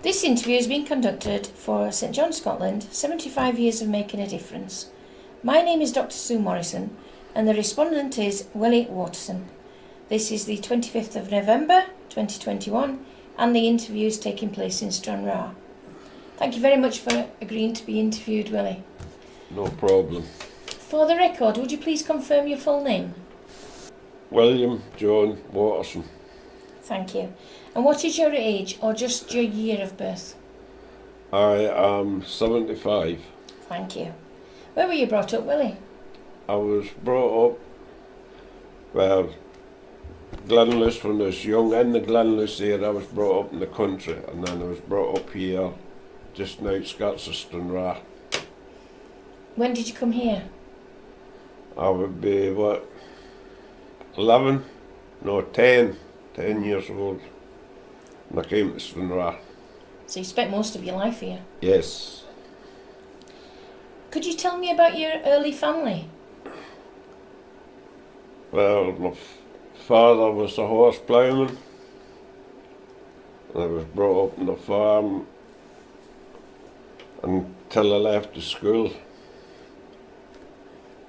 This interview has been conducted for St John, Scotland, 75 years of making a difference. My name is Dr. Sue Morrison and the respondent is Willie Waterson. This is the 25th of November 2021 and the interview is taking place in Stranraer. Thank you very much for agreeing to be interviewed, Willie. No problem. For the record, would you please confirm your full name? William John Waterson. Thank you. And what is your age or just your year of birth? I am 75. Thank you. Where were you brought up, Willie? I was brought up, well, Glenluce when I was young. In the Glenluce area, I was brought up in the country, and then I was brought up here, just in the outskirts of Stranraer. When did you come here? I would be, 11? No, 10 years old when I came to Stranraer. So you spent most of your life here. Yes. Could you tell me about your early family? Well, my father was a horse ploughman, and I was brought up on the farm until I left the school.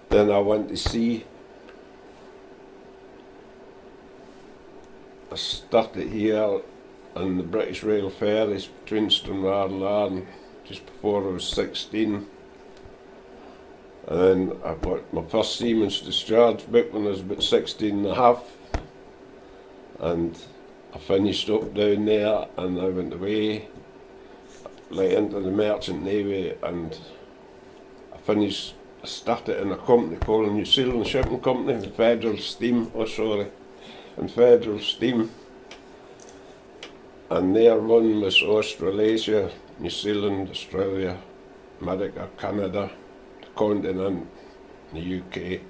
Then I went to sea. I started here on the British Rail ferries between Stranraer and Larne just before I was 16. And then I got my first seaman's discharge book when I was about 16 and a half. And I finished up down there and I went away, like into the Merchant Navy, and I started in a company called New Zealand Shipping Company, Federal Steam, and Federal Steam. And their one was Australasia, New Zealand, Australia, America, Canada, the continent, the UK.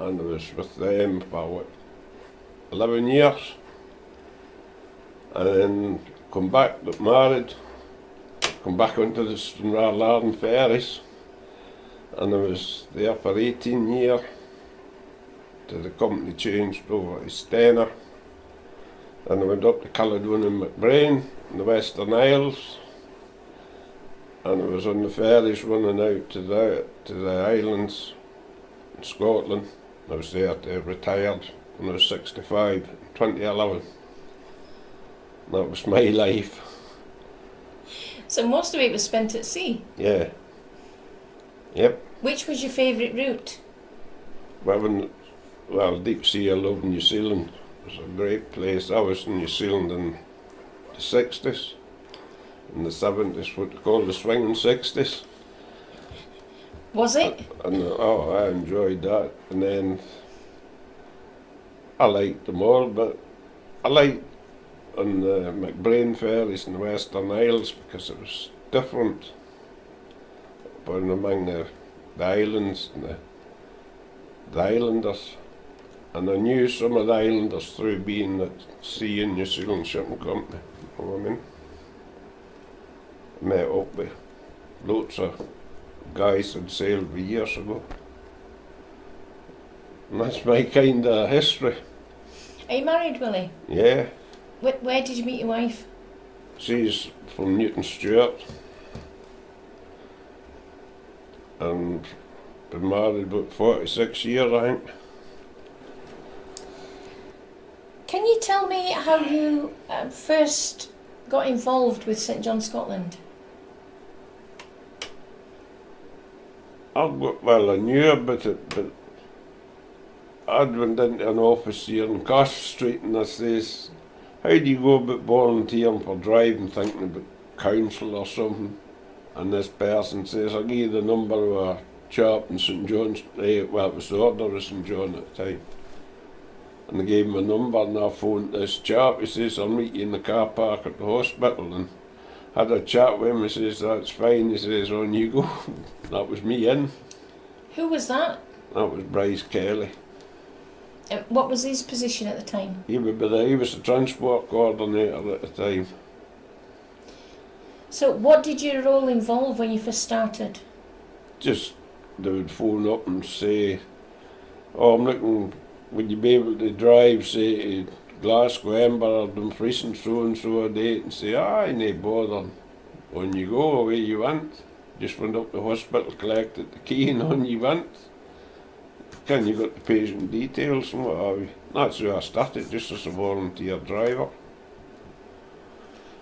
And I was with them for 11 years. And then come back, got married, come back onto the Stranraer Larne ferries. And I was there for 18 years till the company changed over to Stena. And I went up to Caledonia and McBrain in the Western Isles. And I was on the ferries running out to the islands in Scotland. I was there till I retired when I was 65 in 2011. That was my life. So most of it was spent at sea? Yeah. Yep. Which was your favourite route? Well, deep sea, I love New Zealand. It was a great place. I was in New Zealand in the 60s, in the 70s, what they call the swinging 60s. Was it? I enjoyed that. And then I liked them all, but I liked on the McBrain ferries in the Western Isles because it was different. But among the islands and the islanders. And I knew some of the islanders through being at sea in New Zealand Shipping Company. You know what I mean? I met up with lots of guys that sailed for years ago. And that's my kind of history. Are you married, Willie? Yeah. Where did you meet your wife? She's from Newton Stewart. And been married about 46 years, I think. Can you tell me how you first got involved with St John, Scotland? I knew about it, but I'd went into an office here in Cash Street and I says, how do you go about volunteering for driving, thinking about council or something? And this person says, I'll give you the number of a chap in St John's, it was the order of St John at the time. And I gave him a number and I phoned this chap. He says, I'll meet you in the car park at the hospital. And had a chat with him. He says, that's fine. He says, on you go. That was me in. Who was that? That was Bryce Kelly. What was his position at the time? He was the transport coordinator at the time. So what did your role involve when you first started? Just, they would phone up and say, oh, I'm looking, would you be able to drive, say, to Glasgow, Edinburgh, Dumfries and so a date and say, aye, nae bother. On you go, away you went. Just went up to the hospital, collected the key and on you went. Then you got the patient details and what have you. That's how I started, just as a volunteer driver.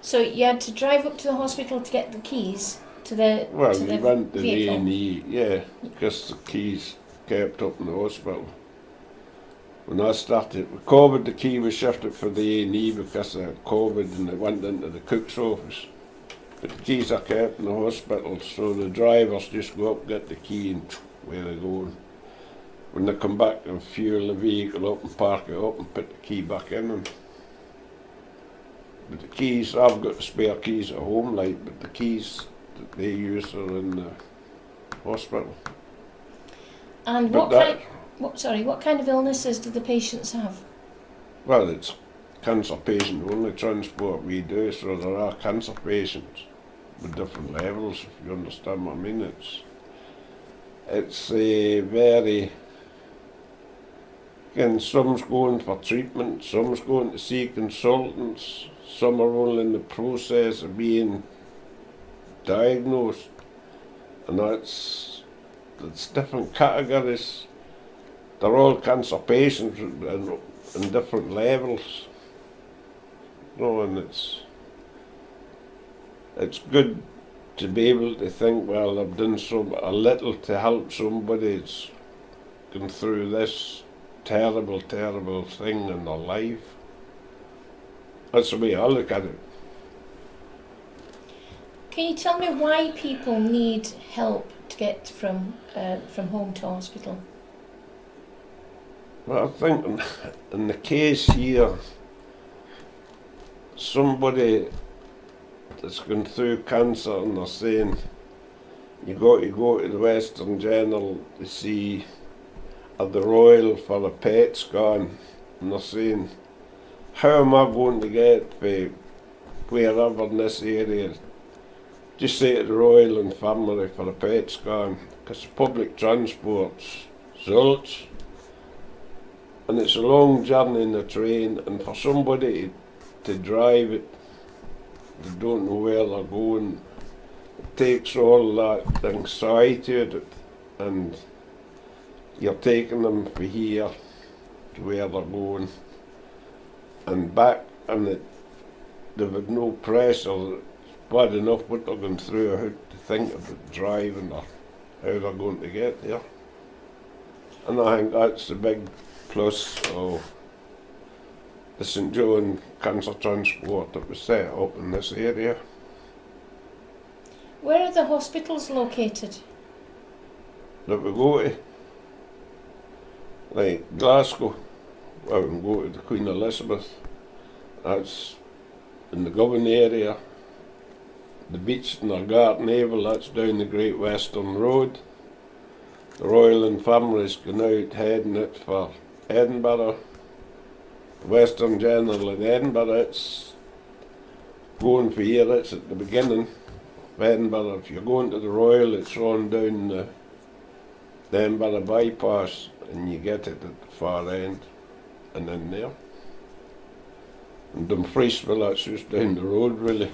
So you had to drive up to the hospital to get the keys to the Well, to we the went to the vehicle? A&E, yeah, because the keys kept up in the hospital. When I started with COVID, the key was shifted for the A&E because of COVID and it went into the cook's office. But the keys are kept in the hospital, so the drivers just go up, get the key and where they're going. When they come back and fuel the vehicle up and park it up and put the key back in. But the keys, I've got the spare keys at home, like, but the keys that they use are in the hospital. And But what kind of illnesses do the patients have? Well, it's cancer patient only transport we do, so there are cancer patients with different levels, if you understand what I mean. It's a very, again, some's going for treatment, some's going to see consultants, some are only in the process of being diagnosed, and that's different categories. They're all cancer patients in different levels. And it's good to be able to think, well, I've done a little to help somebody that's gone through this terrible, terrible thing in their life. That's the way I look at it. Can you tell me why people need help to get from home to hospital? Well, I think in the case here, somebody that's gone through cancer and they're saying, you got to go to the Western General to see at the Royal for a PET scan, and they're saying, how am I going to get to wherever in this area? Just say to the Royal Infirmary for a PET scan, because public transport's zilch, and it's a long journey in the train, and for somebody to drive it, they don't know where they're going. It takes all that anxiety out of it, and you're taking them from here to where they're going and back, and they've had no pressure. It's bad enough what they're going through, how to think about driving or how they're going to get there. And I think that's the big plus of the St John Cancer Transport that was set up in this area. Where are the hospitals located? That we go to, like Glasgow, well, we can go to the Queen Elizabeth, that's in the Govan area. The beach in Argart Naval, that's down the Great Western Road. The Royal Infirmary's going out heading it for Edinburgh. The Western General in Edinburgh, it's going for here, it's at the beginning of Edinburgh. If you're going to the Royal, it's on down the Edinburgh bypass and you get it at the far end and in there. And Dumfries, well, that's just down the road really.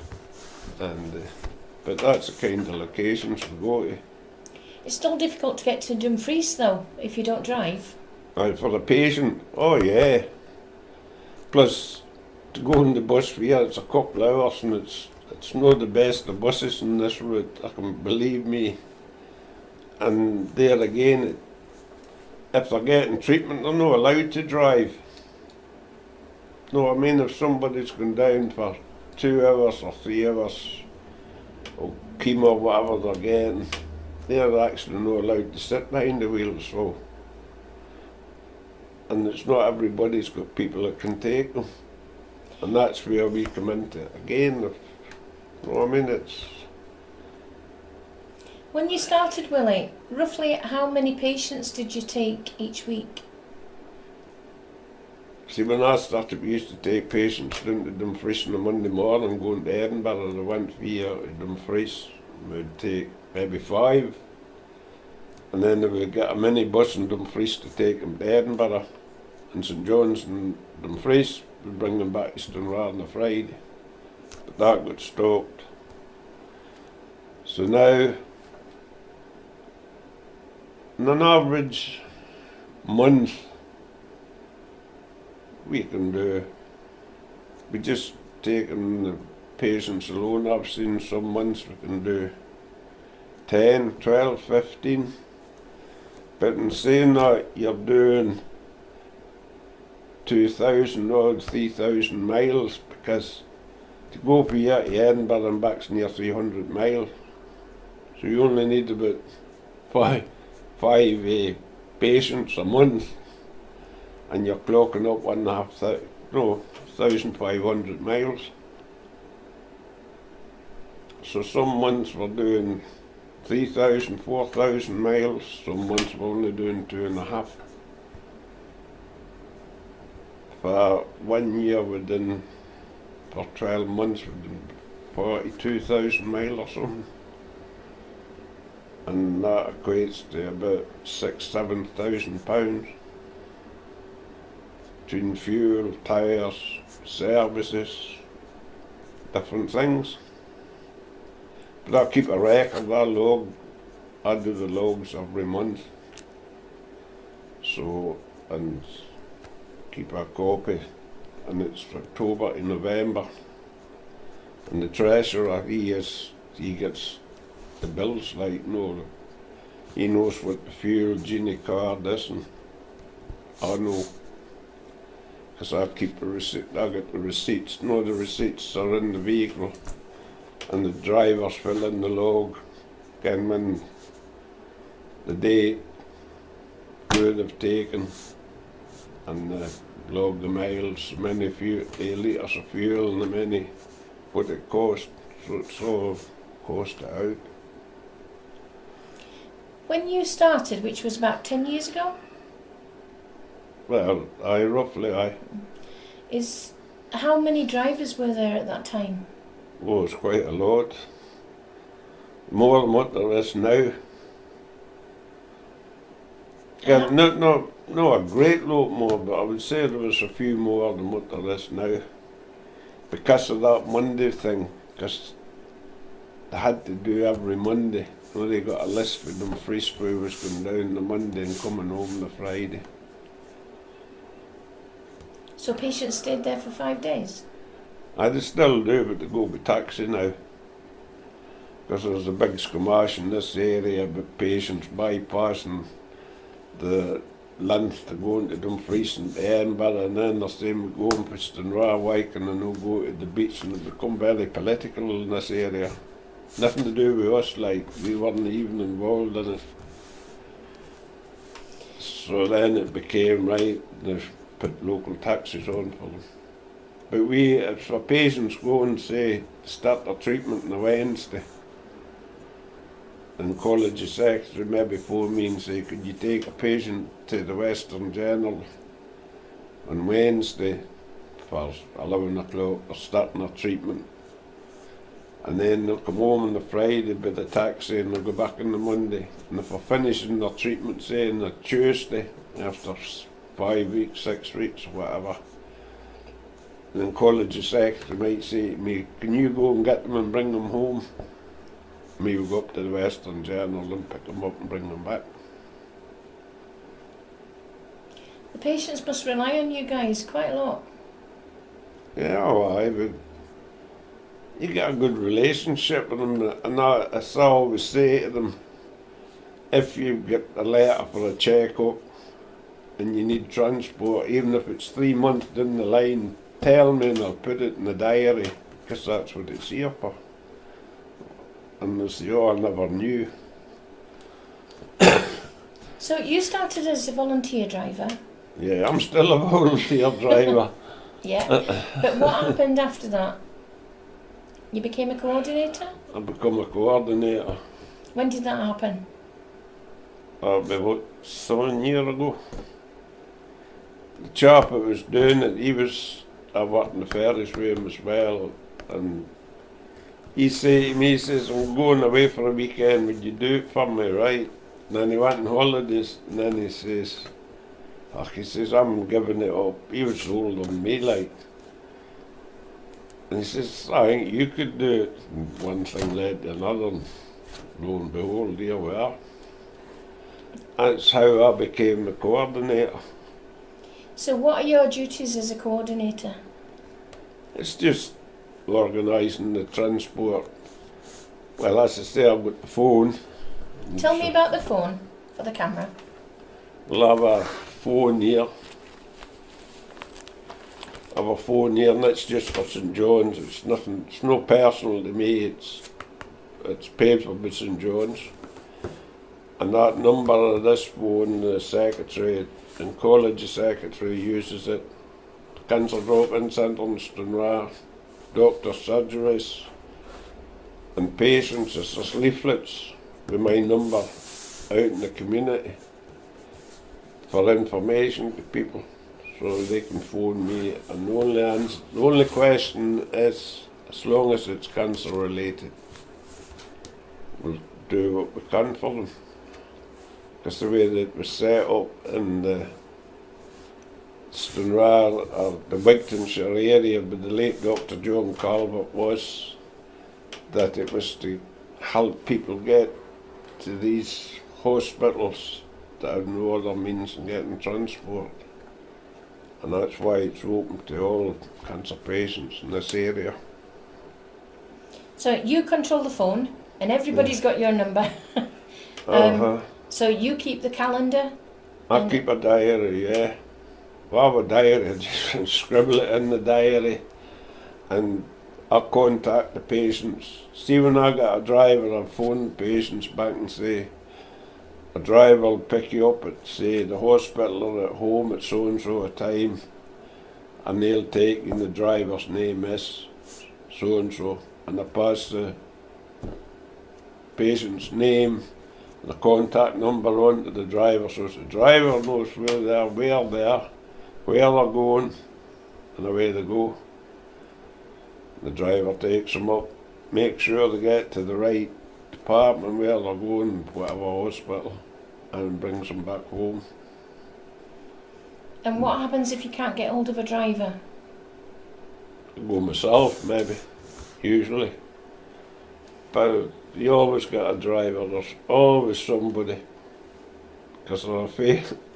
And but that's the kind of locations we go to. It's still difficult to get to Dumfries though, if you don't drive. And for the patient, oh yeah. Plus, to go on the bus for here, it's a couple of hours and it's not the best of buses in this route, I can believe me. And there again, if they're getting treatment, they're not allowed to drive. No, I mean, if somebody's gone down for 2 hours or 3 hours, or chemo or whatever they're getting, they're actually not allowed to sit behind the wheel, so. And it's not everybody's got people that can take them. And that's where we come into it again. You know what I mean? It's. When you started, Willie, roughly how many patients did you take each week? See, when I started, we used to take patients down to Dumfries on a Monday morning, going to Edinburgh. I went via Dumfries. We'd take maybe 5. And then we would get a minibus in Dumfries to take them to Edinburgh. And St John's and Dumfries, we bring them back to Stranraer on a Friday. But that got stopped. So now, in an average month, we can do, we just taking the patients alone, I've seen some months we can do 10, 12, 15. But in saying that, you're doing 2,000 odd, 3,000 miles, because to go from here to Edinburgh and back's near 300 miles. So you only need about five patients a month, and you're clocking up 1,500 miles. So some months we're doing 3,000, 4,000 miles, some months we're only doing 2.5. For 1 year we done, for 12 months we done 42,000 miles or something. And that equates to about £6,000–7,000 between fuel, tyres, services, different things. But I keep a record, I do the logs every month. So, and keep a copy, and it's October to November. And the treasurer, he gets the bills, like, he knows what the fuel, Genie card is, and I know, because I keep the receipt, I get the receipts, the receipts are in the vehicle, and the drivers fill in the log, and when the date, where they've taken, and log the miles, many litres of fuel, and the many, what it cost, so it's all cost it out. When you started, which was about 10 years ago? Well, roughly. How many drivers were there at that time? Oh, it's quite a lot. More than what there is now. Not a great lot more, but I would say there was a few more than what there is now. Because of that Monday thing, because they had to do every Monday. They got a list with them freespew was going down the Monday and coming home the Friday. So patients stayed there for 5 days? They still do, but they go by taxi now. Because there's a big skirmish in this area about patients bypassing the length to go into Dumfries and Edinburgh, and then they're saying we're going for Stranraer, Wyken, and they'll go to the beach, and they become very political in this area. Nothing to do with us, like, we weren't even involved in it. So then it became, right, they put local taxes on for them. But if our patients go and say, start their treatment on a Wednesday, and college secretary maybe phone me and say, could you take a patient to the Western General on Wednesday for 11 o'clock, they're starting their treatment. And then they'll come home on the Friday by the taxi and they'll go back on the Monday. And if they're finishing their treatment, say, on the Tuesday, after 5 weeks, 6 weeks, or whatever, then college secretary might say to me, can you go and get them and bring them home? Me will go up to the Western Journal and pick them up and bring them back. The patients must rely on you guys quite a lot. Yeah, well, you get a good relationship with them, and I always say to them, if you get a letter for a check-up and you need transport, even if it's 3 months down the line, tell me and I'll put it in the diary, because that's what it's here for. And they say, oh, I never knew. So you started as a volunteer driver? Yeah, I'm still a volunteer driver. Yeah, but what happened after that? You became a coordinator? I become a coordinator. When did that happen? About 7 years ago. The chap that was doing it, I worked in the ferries with him as well, and he said to me, he says, I'm going away for a weekend, would you do it for me, right? And then he went on holidays, and then he says, He says, I'm giving it up. He was older than me, like. And he says, I think you could do it. And one thing led to another, and lo and behold, here we are. That's how I became the coordinator. So what are your duties as a coordinator? It's just organising the transport. Well, as I say, I've got the phone. Tell me about the phone for the camera. We'll have a phone here. I have a phone here, and it's just for St John's. It's nothing. It's no personal to me. It's paid for by St John's. And that number of this phone, the secretary and college secretary uses it. Cancer drop-in centre in Stranraer, doctor surgeries, and patients. There's leaflets with my number out in the community for information to people, so they can phone me. And the only question is, as long as it's cancer related, we'll do what we can for them. Because the way that it was set up in the Stranraer or the Wigtonshire area with the late Dr. John Calvert was that it was to help people get to these hospitals that have no other means of getting transport. And that's why it's open to all cancer patients in this area. So you control the phone and everybody's got your number. So you keep the calendar? I keep a diary, yeah. Well, I have a diary, I just scribble it in the diary, and I contact the patients. See, when I get a driver, I phone the patients back and say, a driver will pick you up at, say, the hospital or at home at so-and-so a time, and they'll take in the driver's name is so-and-so, and I pass the patient's name, the contact number on to the driver, so the driver knows where they are, where they're going, and away they go. The driver takes them up, makes sure they get to the right department where they're going, whatever hospital, and brings them back home. And what happens if you can't get hold of a driver? I go myself, maybe, usually. But you always get a driver, there's always somebody. Because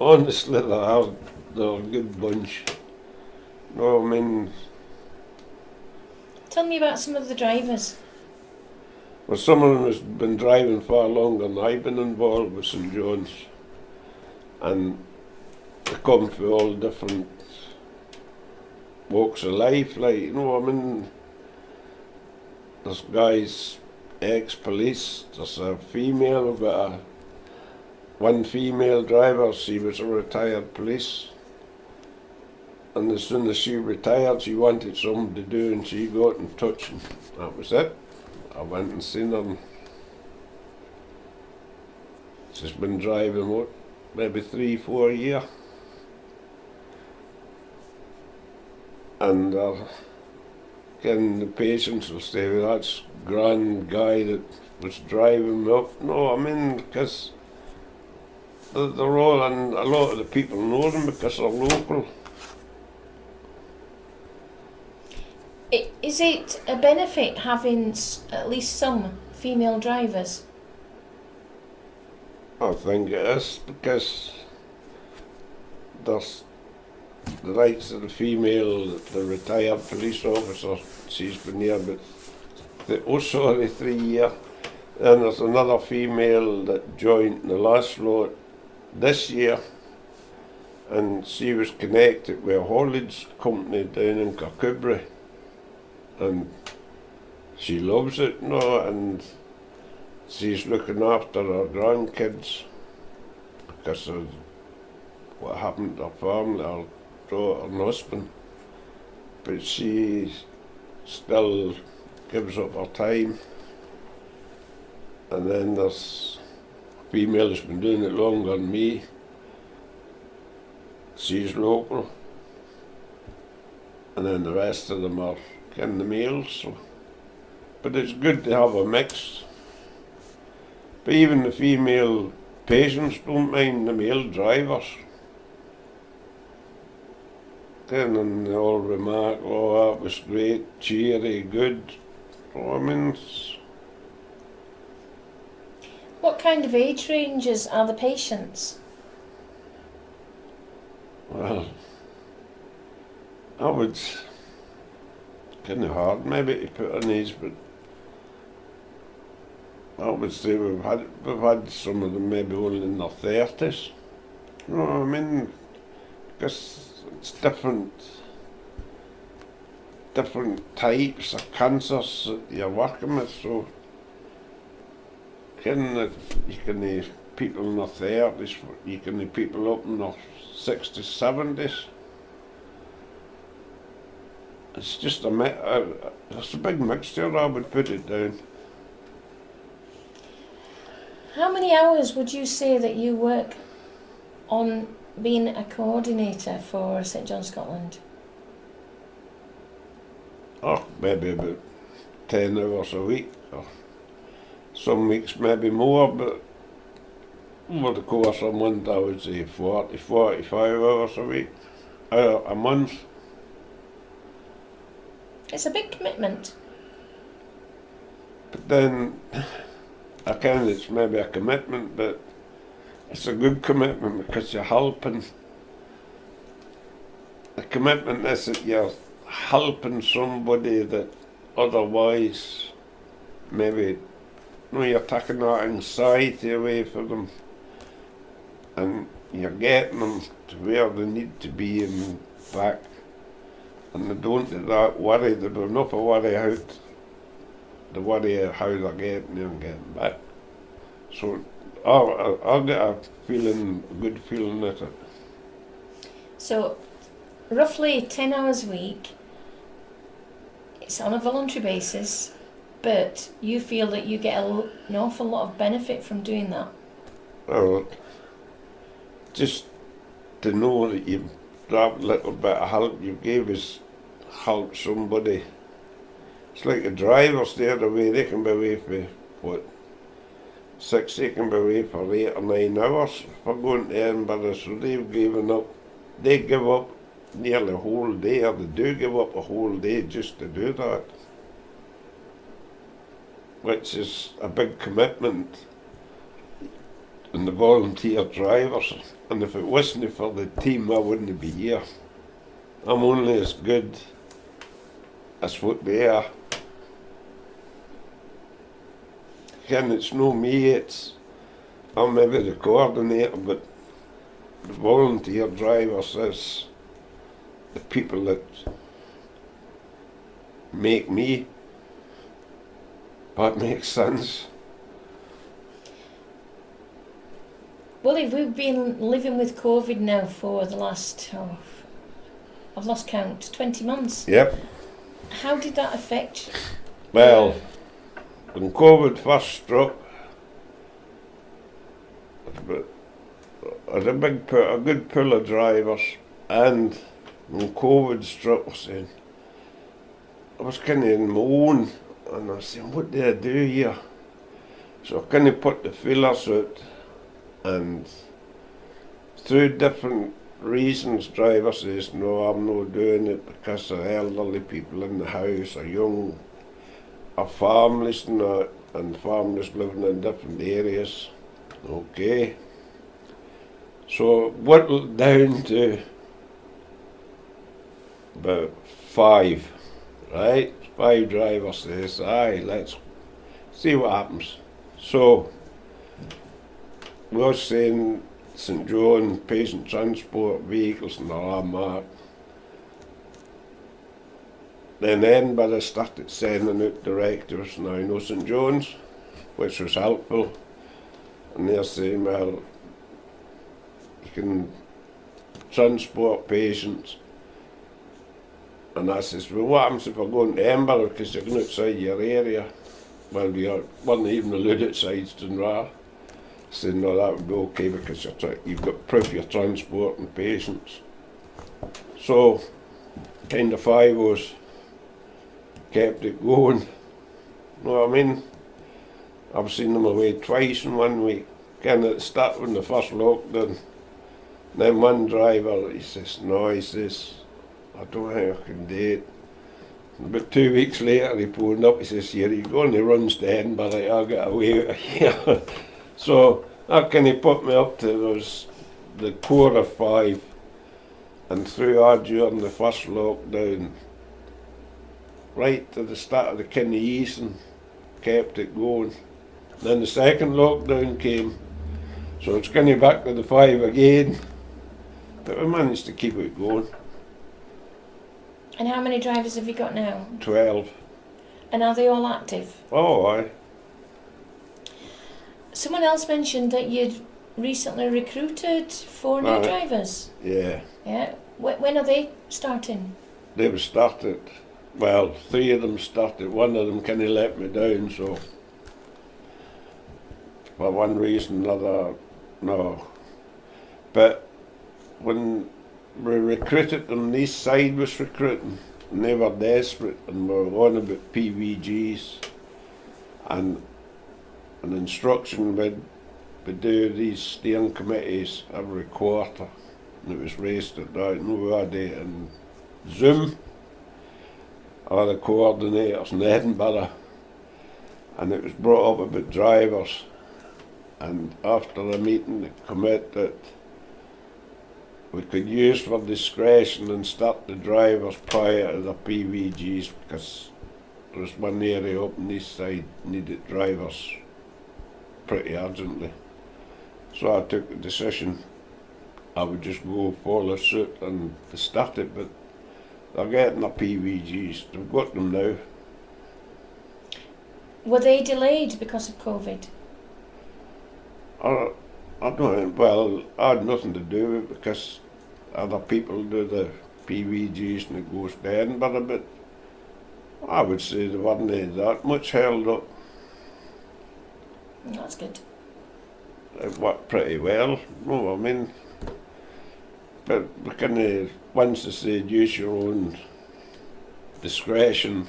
honestly, they're a good bunch. No, I mean... Tell me about some of the drivers. Well, some of them has been driving far longer than I've been involved with St John's. And they come from all different walks of life, like, you know, I mean... There's guys, ex-police, there's a female, we've got one female driver, she was a retired police. And as soon as she retired, she wanted something to do, and she got in touch, and that was it. I went and seen her, and she's been driving, what, maybe 3-4 years. And again, the patients will say, well, that's grand guy that was driving me up. No, I mean, because they're all, and a lot of the people know them because they're local. Is it a benefit having at least some female drivers? I think it is, because there's the rights of the female, the retired police officer, she's been here about 3 years. And there's another female that joined the last lot this year, and she was connected with a haulage company down in Kirkcudbright. And she loves it, you know, and she's looking after her grandkids because of what happened to her family, her daughter and husband. But she still gives up her time. And then there's a female who's been doing it longer than me. She's local. And then the rest of them are in the males, so. But it's good to have a mix. But even the female patients don't mind the male drivers. And they all remark, oh, that was great, cheery, good. So, I mean, What kind of age ranges are the patients? well, I would kind of hard maybe to put an age, but I would say we've had some of them maybe only in their 30s. You know what I mean? Because it's different types of cancers that you're working with, so you can have people in their 30s, you can have people up in their 60s, 70s. It's just it's a big mixture, I would put it down. How many hours would you say that you work on being a coordinator for St John Scotland? Oh, maybe about 10 hours a week, or some weeks maybe more, but over the course of a month I would say 40, 45 hours a week, a month. It's a big commitment. But then, again, it's maybe a commitment, but it's a good commitment because you're helping. The commitment is that you're helping somebody that otherwise maybe you're taking that anxiety away from them, and you're getting them to where they need to be and back, and they don't get that worry. They've enough of worry out. The worry of how they're getting there and getting back. So I'll get a good feeling at it. So, roughly 10 hours a week. It's on a voluntary basis, but you feel that you get an awful lot of benefit from doing that. Well, just to know that that little bit of help you gave us help somebody. It's like the drivers there, the way they can be away for 6, they can be away for 8 or 9 hours for going to Edinburgh, so they've given up. They give up nearly a whole day, or they do give up a whole day just to do that, which is a big commitment in the volunteer drivers. And if it wasn't for the team, I wouldn't be here. I'm only as good as what they are. Again, it's no me, I'm maybe the coordinator, but the volunteer drivers is the people that make me. That makes sense. Well, if we've been living with COVID now for the last, I've lost count, 20 months. Yep. How did that affect? Well, when COVID first struck, I had a good pool of drivers, and when COVID struck, I was kind of in my own, and I was saying, what do I do here? So I kind of put the feelers out, and through different reasons, drivers says, no, I'm not doing it because of elderly people in the house, or young, or families and that, and families living in different areas. Okay. So whittled down to about 5, right? 5 drivers says, aye, let's see what happens. So we were saying St John, patient transport vehicles and all that. Then Edinburgh started sending out directives now, no St John's, which was helpful. And they're saying, well, you can transport patients. And I says, well, what happens if we're going to Edinburgh because you're going outside your area? Well, we weren't even allowed outside Stranraer. I said, no, that would be okay because you've got proof you're transporting patients. So, kind of 5 was kept it going. You know what I mean? I've seen them away twice in 1 week. Again, at the start when the first lockdown, then one driver, he says, I don't think I can do it. About 2 weeks later, he phoned up. He says, "Here you go," and he runs to Edinburgh. I'll get away out of here. So that kind of put me up to those the core of 5, and through our during the first lockdown, right to the start of the kind of easing, kept it going. Then the second lockdown came, so it's kind of back to the 5 again. But we managed to keep it going. And how many drivers have you got now? 12. And are they all active? Oh, aye. Someone else mentioned that you'd recently recruited 4 new drivers. Yeah. Yeah. When are they starting? They were started, well, 3 of them started. One of them kind of let me down, so for one reason or another, no. But when we recruited them, this side was recruiting, and they were desperate, and we were on about PVGs, and an instruction we do these steering committees every quarter, and it was raised at that nowadays, and Zoom are the coordinators in Edinburgh, and it was brought up about drivers, and after a meeting they commit that we could use for discretion and start the drivers prior to the PVGs, because there was one area up on this side needed drivers pretty urgently. So I took the decision I would just go follow suit and start it, but they're getting the PVGs, they've got them now. Were they delayed because of COVID? I don't, well, I had nothing to do with it because other people do the PVGs and it goes to Edinburgh, but I would say they weren't that much held up. That's good. It worked pretty well, no, I mean, but we kind of, once they said use your own discretion,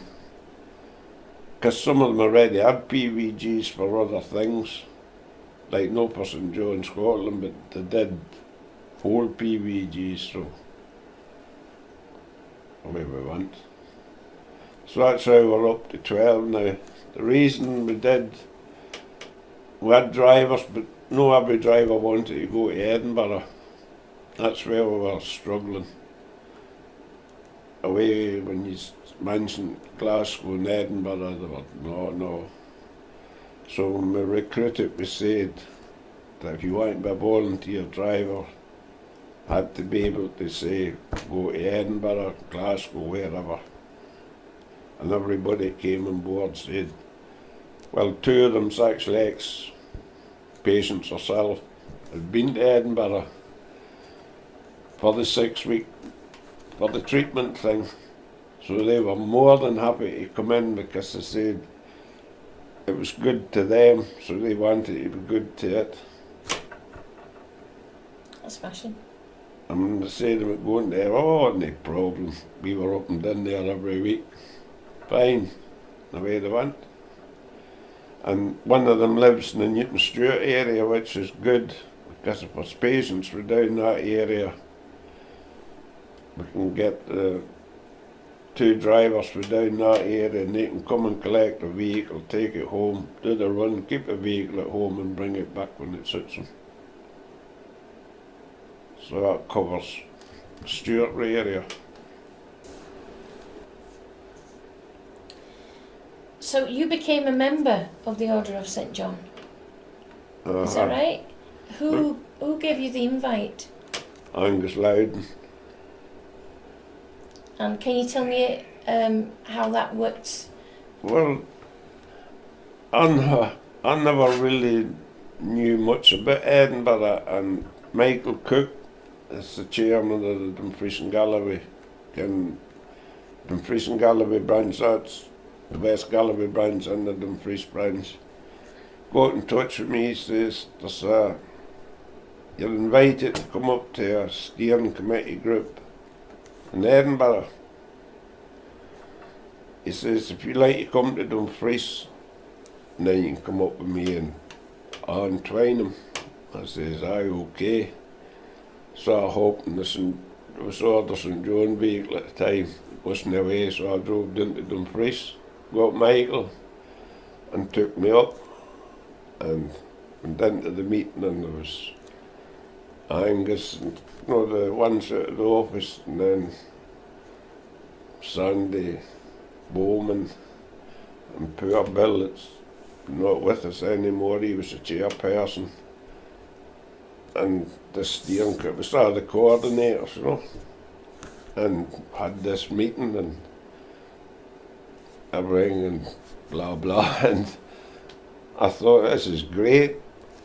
because some of them already had PVGs for other things, like no person Joe in Scotland, but they did whole PVGs, so away we went. So that's how we're up to 12 now. The reason we had drivers, but no every driver wanted to go to Edinburgh. That's where we were struggling. Away when you mentioned Glasgow and Edinburgh, they were no. So when we recruited, we said that if you want to be a volunteer driver, had to be able to say, go to Edinburgh, Glasgow, wherever. And everybody came on board said, well, 2 of them's actually ex-patients herself, had been to Edinburgh for the 6-week, for the treatment thing. So they were more than happy to come in because they said it was good to them, so they wanted to be good to it. That's smashing. And when they said they were going there, oh, no problem. We were up and down there every week. Fine. Away they went. And one of them lives in the Newton Stewart area, which is good, because if our patients were down that area, we can get the 2 drivers were down that area and they can come and collect the vehicle, take it home, do the run, keep the vehicle at home and bring it back when it suits them. So that covers the Stewart area. So you became a member of the Order of St John. Is that right? Who gave you the invite? Angus Loudon. And can you tell me how that works? Well, I never really knew much about Edinburgh, and Michael Cook is the chairman of the Dumfries and Galloway. And Dumfries and Galloway branch, that's the West Galloway branch and the Dumfries branch. Got in touch with me, he says, you're invited to come up to a steering committee group in Edinburgh. He says, if you like to come to Dumfries, then you can come up with me and Twynham. I says, aye, okay. So I hope and listen, it was order St John vehicle at the time, wasn't away, so I drove down to Dumfries, got Michael, and took me up, and went into the meeting, and there was Angus, and the ones out of the office, and then Sandy, Bowman, and poor Bill that's not with us anymore, he was the chairperson, and the steering committee, was all the coordinators, and had this meeting and everything and blah blah, and I thought, this is great,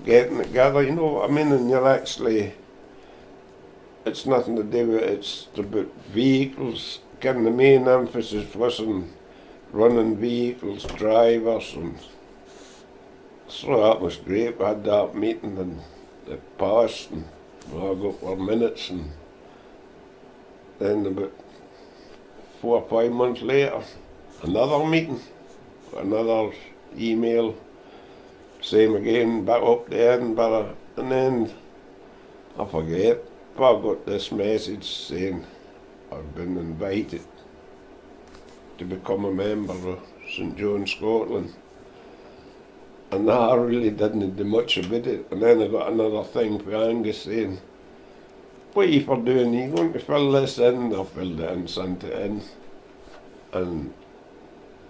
getting together, you know what I mean, and you're actually, it's nothing to do with it, it's about vehicles. Again, the main emphasis was on running vehicles, drivers, and so that was great. We had that meeting and it passed, and we all got our minutes, and then about 4 or 5 months later, another meeting, another email, same again, back up to Edinburgh, and then I forget, but I got this message saying I've been invited to become a member of St John Scotland, and I really didn't do much about it. And then I got another thing from Angus saying, what are you for doing? Are you going to fill this in? I filled it in, sent it in, and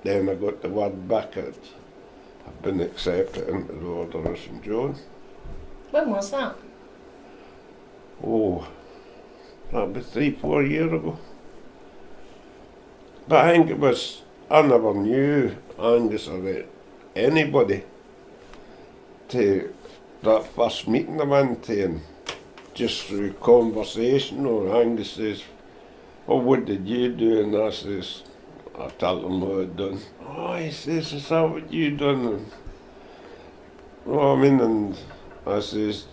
then I got the word back that I've been accepted into the Order of St John. When was that? Oh, that'd be 3-4 years ago. But I think it was, I never knew Angus or anybody to that first meeting I went to, and just through conversation, or Angus says, well, what did you do? And I says, I tell him what I'd done. Oh, he says, is that what you done? And, well, I mean, and I says,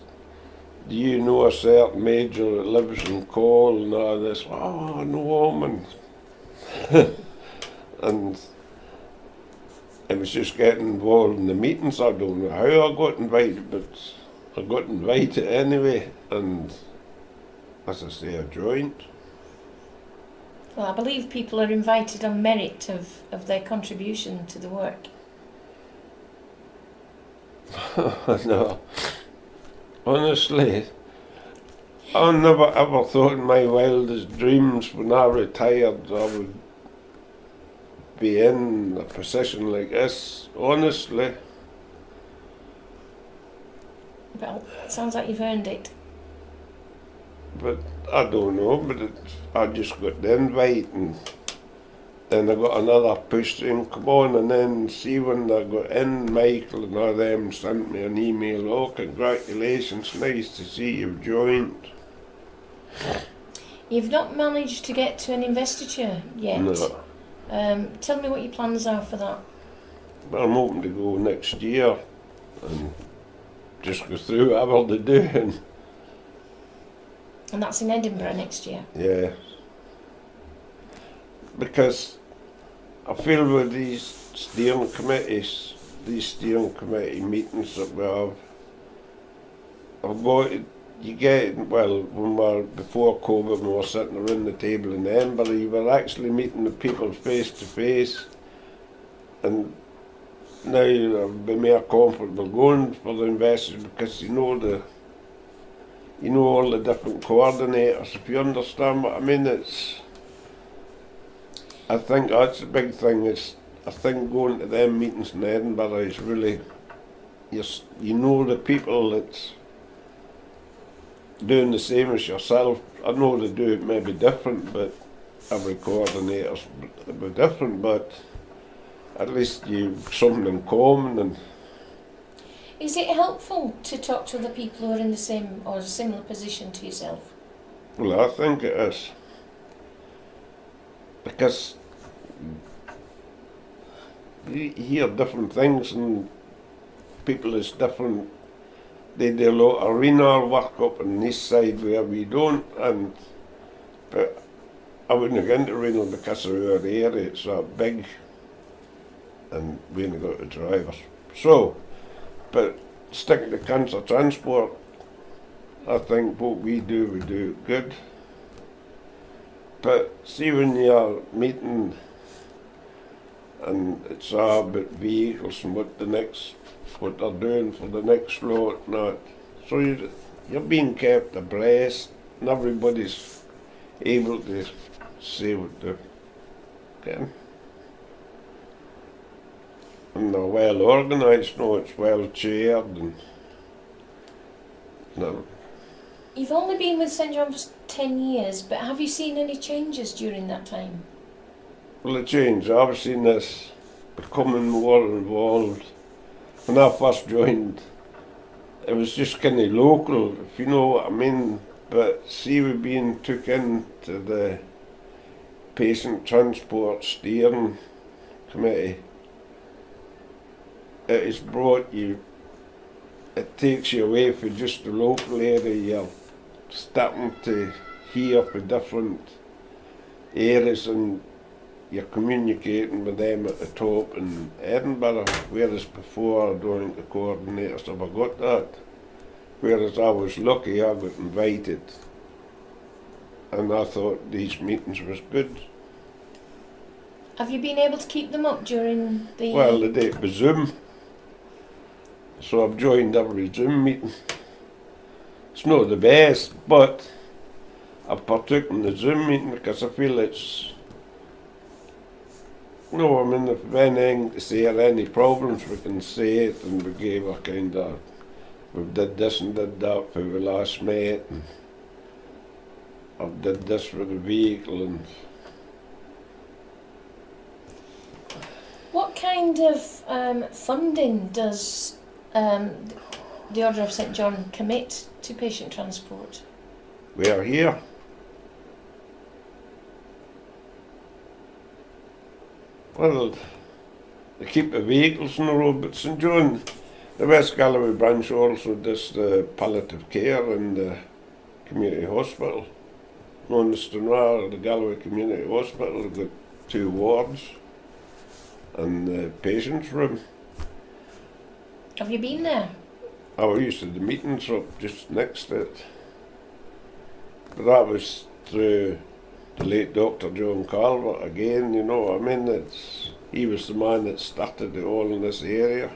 do you know a certain major that lives in Cole and all this? Oh, I know him, and and I was just getting involved in the meetings. I don't know how I got invited, but I got invited anyway, and as I say, I joined. Well, I believe people are invited on merit of their contribution to the work. No, honestly, I never ever thought in my wildest dreams when I retired I would be in a position like this, honestly. Well, it sounds like you've earned it. But I don't know, but I just got the invite, and then I got another push saying, come on, and then see when I got in, Michael and all them sent me an email, oh, congratulations, nice to see you've joined. You've not managed to get to an investiture yet. No. Tell me what your plans are for that. But I'm hoping to go next year and just go through whatever to do. And that's in Edinburgh next year. Yeah. Because I feel with these steering committee meetings that we have, you get, well, before COVID, when we were sitting around the table in Edinburgh, you were actually meeting the people face to face, and now I'll be more comfortable going for the investors because you know all the different coordinators, if you understand what I mean. I think that's the big thing, I think going to them meetings in Edinburgh is really, you know the people that's doing the same as yourself. I know they do it maybe different, but every coordinator's a bit different, but at least you've something in common. And is it helpful to talk to other people who are in the same or similar position to yourself? well, I think it is. Because you hear different things, and people is different. They do a lot of arena work up on this side where we don't, but I wouldn't get into renal because of our area, it's so big, and we only got the drivers. So, but sticking to cancer transport, I think what we do good. But see when you're meeting and it's all about vehicles and what they're doing for the next lot and that. So you're being kept abreast and everybody's able to say what they're getting. And they're well organised now, it's well chaired and no. You've only been with St John for 10 years, but have you seen any changes during that time? Well, the change, I've seen this becoming more involved. When I first joined, it was just kind of local, if you know what I mean. But see, we being took into the Patient Transport Steering Committee, it has brought you, it takes you away from just the local area. You're starting to hear for different areas and you're communicating with them at the top in Edinburgh, whereas before I don't think the coordinators ever got that. Whereas I was lucky I got invited and I thought these meetings was good. Have you been able to keep them up during the... Well, the day was Zoom, so I've joined every Zoom meeting. It's not the best, but I've partook in the Zoom meeting because I feel it's... No, I mean, if anything to say or any problems, we can say it, and we gave a kind of, we did this and did that for we last met, and I did this with the vehicle, and... What kind of funding does the Order of St John commit to patient transport? We are here. Well, they keep the vehicles on the road, but St John, the West Galloway branch also does the palliative care in the community hospital. On the Stranraer, the Galloway Community Hospital, they've got 2 wards and the patient's room. Have you been there? I was used to the meetings up just next to it. But that was through the late Dr. John Calvert again, you know, I mean, he was the man that started it all in this area.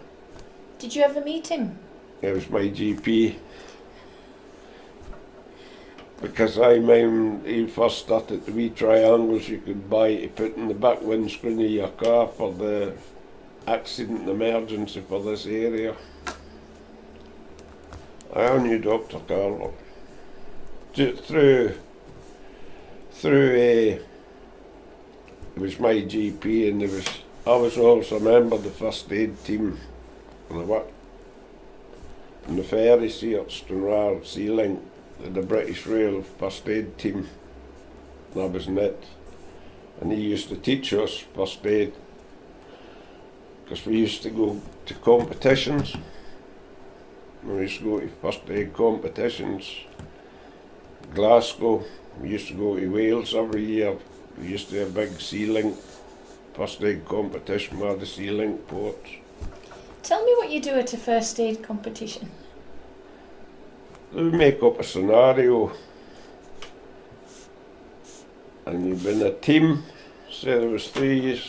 Did you ever meet him? He was my GP. Because I mean, he first started the wee triangles you could buy to put in the back windscreen of your car for the accident emergency for this area. I knew Dr. Calvert. Through it was my GP, and I was also a member of the first aid team when I worked in the ferry sea at Stranraer Sea Link, the British Rail first aid team, and I was in it. And he used to teach us first aid, because we used to go to competitions. We used to go to first aid competitions, Glasgow. We used to go to Wales every year. We used to have a big Sea Link first aid competition with the Sea Link ports. Tell me what you do at a first aid competition. We make up a scenario and you've been a team, say there was 3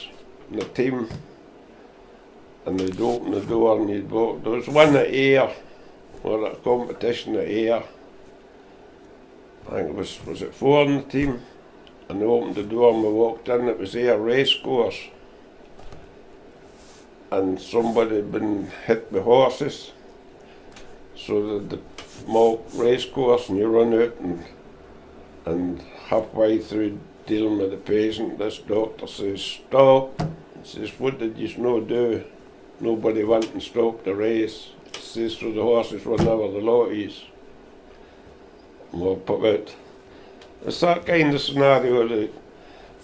in a team, and they'd open the door and you'd walk. There was one at air, or a competition at air. I think it was it 4 in the team, and they opened the door and we walked in. It was air race course, and somebody had been hit with horses, so the mock race course, and you run out and halfway through dealing with the patient, this doctor says, "Stop." He says, "What did you not do?" Nobody went and stopped the race. He says, "So the horses were never the lotties." Well, put out. It's that kind of scenario that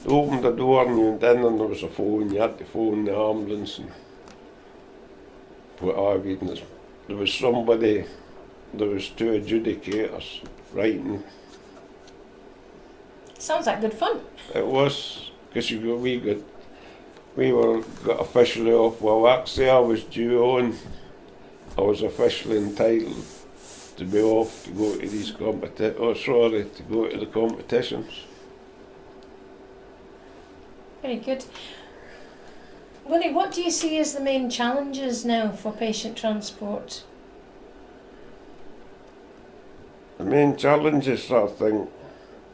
they opened the door and you went in and there was a phone, you had to phone the ambulance and what have you. And there was somebody, there was 2 adjudicators writing. Sounds like good fun. It was, because we got officially off. Well, actually I was due on. I was officially entitled to be off to go to these to go to the competitions. Very good. Willie, what do you see as the main challenges now for patient transport? The main challenges, I think,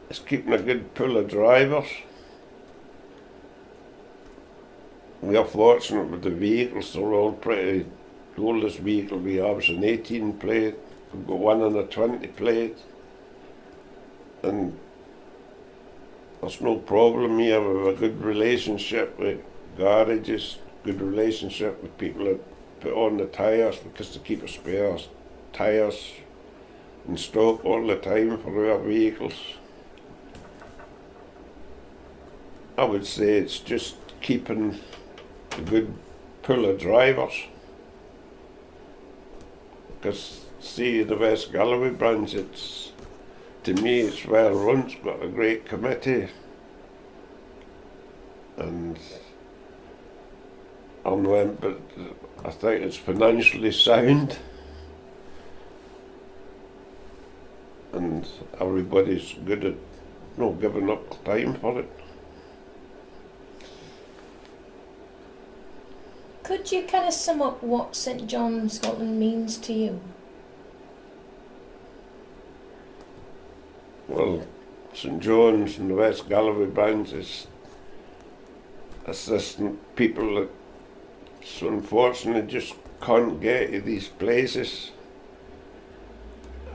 is keeping a good pool of drivers. We are fortunate with the vehicles, they're all pretty. The oldest vehicle we have is an 18 plate, we've got one on a 20 plate, and there's no problem here. We have a good relationship with garages, good relationship with people that put on the tyres, because they keep a spare tyres in stock all the time for our vehicles. I would say it's just keeping a good pool of drivers. Because see, the West Galloway branch, to me it's well run, it's got a great committee, and but I think it's financially sound, and everybody's good at giving up time for it. Could you kind of sum up what St John Scotland means to you? Well, St John's and the West Galloway branch is assisting people that so unfortunately just can't get to these places,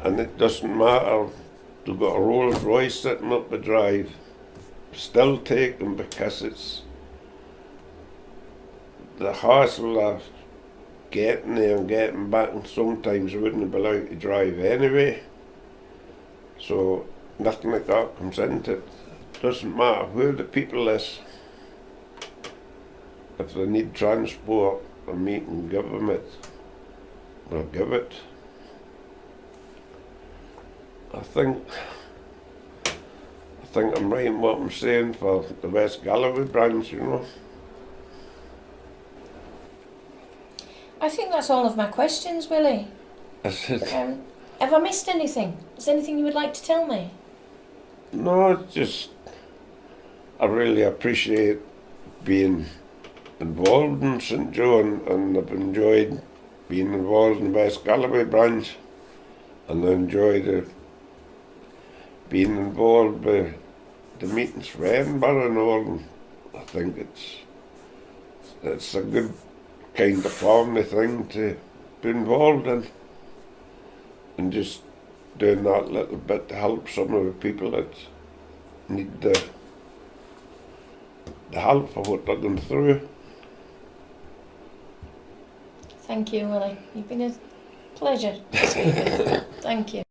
and it doesn't matter. They've got a Rolls Royce sitting up the drive, still take them, because it's the hassle of getting there and getting back, and sometimes wouldn't be allowed to drive anyway. So nothing like that comes into it. Doesn't matter who the people is. If they need transport, and we can give them it, we'll give it. I think I'm right in what I'm saying for the West Galloway branch, I think that's all of my questions, Willie. That's it. Have I missed anything? Is there anything you would like to tell me? No, it's just I really appreciate being involved in St John, and I've enjoyed being involved in the West Galloway branch, and I enjoyed being involved with the meetings for Edinburgh and all, and I think it's a good kind of family thing to be involved in, and just doing that little bit to help some of the people that need the help for what they're going through. Thank you, Willie. You've been a pleasure to speak with. Thank you.